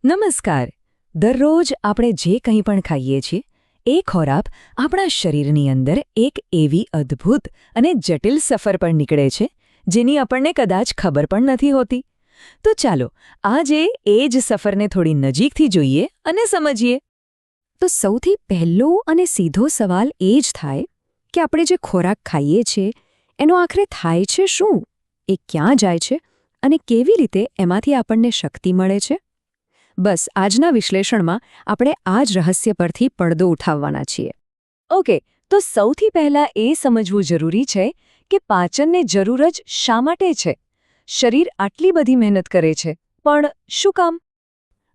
નમસ્કાર. દરરોજ આપણે જે કંઈ પણ ખાઈએ છીએ એ ખોરાક આપણા શરીરની અંદર એક એવી અદ્ભુત અને જટિલ સફર પર નીકળે છે જેની આપણને કદાચ ખબર પણ નથી હોતી. તો ચાલો આજે એ જ સફરને થોડી નજીકથી જોઈએ અને સમજીએ. તો સૌથી પહેલો અને સીધો સવાલ એ જ થાય કે આપણે જે ખોરાક ખાઈએ છીએ એનો આખરે થાય છે શું? એ ક્યાં જાય છે અને કેવી રીતે એમાંથી આપણને શક્તિ મળે છે? બસ આજના વિશ્લેષણમાં આપણે આ જ રહસ્ય પરથી પડદો ઉઠાવવાના છીએ. ઓકે, તો સૌથી પહેલાં એ સમજવું જરૂરી છે કે પાચનને જરૂર જ શા માટે છે? શરીર આટલી બધી મહેનત કરે છે, પણ શું કામ?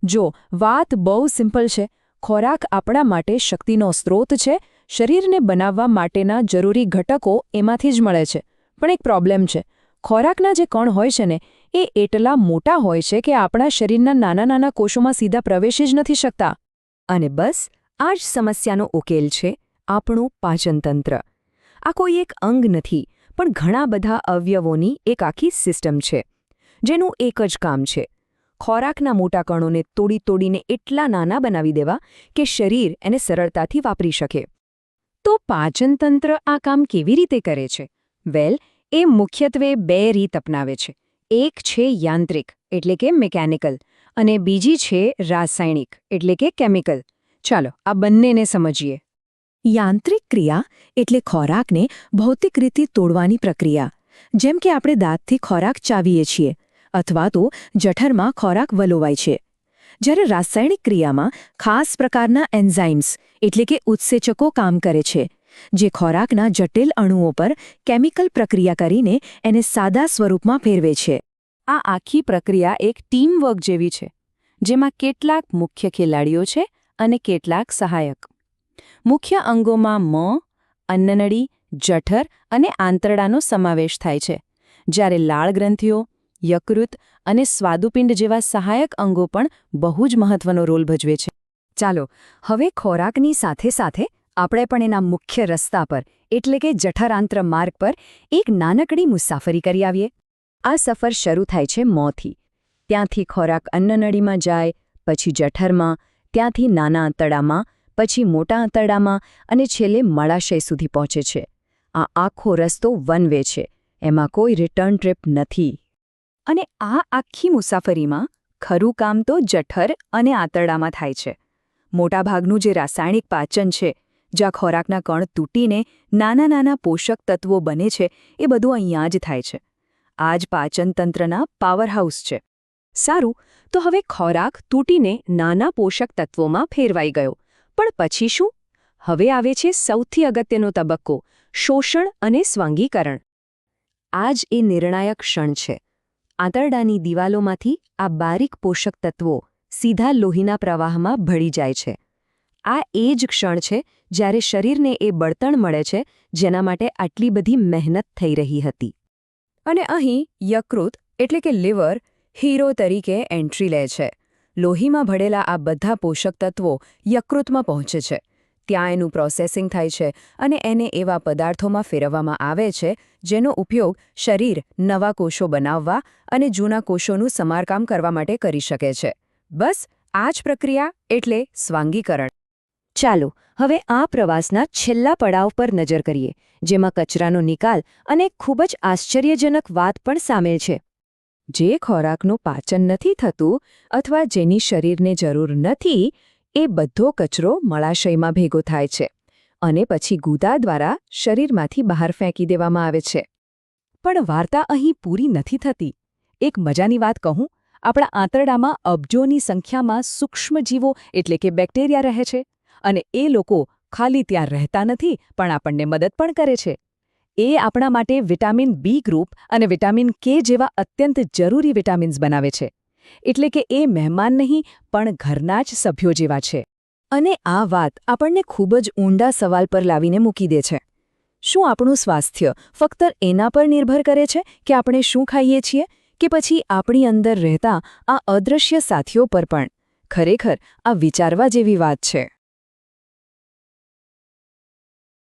જો વાત બહુ સિમ્પલ છે. ખોરાક આપણા માટે શક્તિનો સ્ત્રોત છે. શરીરને બનાવવા માટેના જરૂરી ઘટકો એમાંથી જ મળે છે. પણ એક પ્રોબ્લેમ છે. ખોરાકના જે કણ હોય છે ને એ એટલા મોટા હોય છે કે આપણા શરીરના નાના નાના કોષોમાં સીધા પ્રવેશી જ નથી શકતા. અને બસ આ જ સમસ્યાનો ઉકેલ છે આપણું પાચનતંત્ર. આ કોઈ એક અંગ નથી, પણ ઘણા બધા અવયવોની એક આખી સિસ્ટમ છે જેનું એક જ કામ છે ખોરાકના મોટા કણોને તોડીને એટલા નાના બનાવી દેવા કે શરીર એને સરળતાથી વાપરી શકે. તો પાચનતંત્ર આ કામ કેવી રીતે કરે છે? વેલ, એ મુખ્યત્વે બે રીત અપનાવે છે. એક છે યાંત્રિક એટલે કે મિકેનિકલ અને બીજી છે રાસાયણિક એટલે કે કેમિકલ. ચાલો આ બંનેને સમજીએ. યાંત્રિક ક્રિયા એટલે ખોરાકને ભૌતિક રીતે તોડવાની પ્રક્રિયા, જેમ કે આપણે દાંતથી ખોરાક ચાવીએ છીએ અથવા તો જઠરમાં ખોરાક વલોવાય છે. જ્યારે રાસાયણિક ક્રિયામાં ખાસ પ્રકારના એન્ઝાઇમ્સ એટલે કે ઉત્સેચકો કામ કરે છે જે ખોરાકના જટિલ અણુઓ પર કેમિકલ પ્રક્રિયા કરીને એને સાદા સ્વરૂપમાં ફેરવે છે. આ આખી પ્રક્રિયા એક ટીમવર્ક જેવી છે, જેમાં કેટલાક મુખ્ય ખેલાડીઓ છે અને કેટલાક સહાયક. મુખ્ય અંગોમાં અન્નનળી, જઠર અને આંતરડાનો સમાવેશ થાય છે, જ્યારે લાળ ગ્રંથિઓ, યકૃત અને સ્વાદુપિંડ જેવા સહાયક અંગો પણ બહુ જ મહત્વનો રોલ ભજવે છે. ચાલો હવે ખોરાકની સાથે સાથે આપણે પણ એના મુખ્ય રસ્તા પર એટલે કે જઠરાંત્ર માર્ગ પર એક નાનકડી મુસાફરી કરી આવીએ. આ સફર શરૂ થાય છે મોંથી. ત્યાંથી ખોરાક અન્નનળીમાં જાય, પછી જઠરમાં, ત્યાંથી નાના આંતરડામાં, પછી મોટા આંતરડામાં અને છેલ્લે મળાશય સુધી પહોંચે છે. આ આખો રસ્તો વન વે છે, એમાં કોઈ રિટર્ન ટ્રીપ નથી. અને આ આખી મુસાફરીમાં ખરું કામ તો જઠર અને આંતરડામાં થાય છે. મોટાભાગનું જે રાસાયણિક પાચન છે, જ્યાં ખોરાકના કણ તૂટીને નાના નાના પોષક તત્વો બને છે, એ બધું અહીંયા જ થાય છે. આ જ પાચનતંત્રના પાવરહાઉસ છે. સારું, તો હવે ખોરાક તૂટીને નાના પોષક તત્વોમાં ફેરવાઈ ગયો. પણ પછી શું? હવે આવે છે સૌથી અગત્યનો તબક્કો, શોષણ અને સ્વાંગીકરણ. આ જ એ નિર્ણાયક ક્ષણ છે. આંતરડાની દિવાલોમાંથી આ બારીક પોષક તત્વો સીધા લોહીના પ્રવાહમાં ભળી જાય છે. આ એ જ ક્ષણ છે જ્યારે શરીરને એ બળતણ મળે છે જેના માટે આટલી બધી મહેનત થઈ રહી હતી. અને અહીં યકૃત એટલે કે લિવર હીરો તરીકે એન્ટ્રી લે છે. લોહીમાં ભળેલા આ બધા પોષક તત્વો યકૃતમાં પહોંચે છે. ત્યાં એનું પ્રોસેસિંગ થાય છે અને એને એવા પદાર્થોમાં ફેરવવામાં આવે છે જેનો ઉપયોગ શરીર નવા કોષો બનાવવા અને જૂના કોષોનું સમારકામ કરવા માટે કરી શકે છે. બસ આ જ પ્રક્રિયા એટલે સ્વાંગીકરણ. ચાલો હવે આ પ્રવાસના છેલ્લા પડાવ પર નજર કરીએ, જેમાં કચરાનો નિકાલ અને ખૂબ જ આશ્ચર્યજનક વાત પણ સામેલ છે. જે ખોરાકનું પાચન નથી થતું અથવા જેની શરીરને જરૂર નથી, એ બધો કચરો મળાશયમાં ભેગો થાય છે અને પછી ગુદા દ્વારા શરીરમાંથી બહાર ફેંકી દેવામાં આવે છે. પણ વાર્તા અહીં પૂરી નથી થતી. એક મજાની વાત કહું, આપણા આંતરડામાં અબજોની સંખ્યામાં સૂક્ષ્મજીવો એટલે કે બેક્ટેરિયા રહે છે. અને એ લોકો ખાલી ત્યાં રહેતા નથી, પણ આપણને મદદ પણ કરે છે. એ આપણા માટે વિટામિન બી ગ્રુપ અને વિટામિન કે જેવા અત્યંત જરૂરી વિટામિન્સ બનાવે છે. એટલે કે એ મહેમાન નહીં, પણ ઘરના જ સભ્યો જેવા છે. અને આ વાત આપણને ખૂબ જ ઊંડા સવાલ પર લાવીને મૂકી દે છે. શું આપણું સ્વાસ્થ્ય ફક્ત એના પર નિર્ભર કરે છે કે આપણે શું ખાઈએ છીએ, કે પછી આપણી અંદર રહેતા આ અદૃશ્ય સાથીઓ પર પણ? ખરેખર આ વિચારવા જેવી વાત છે.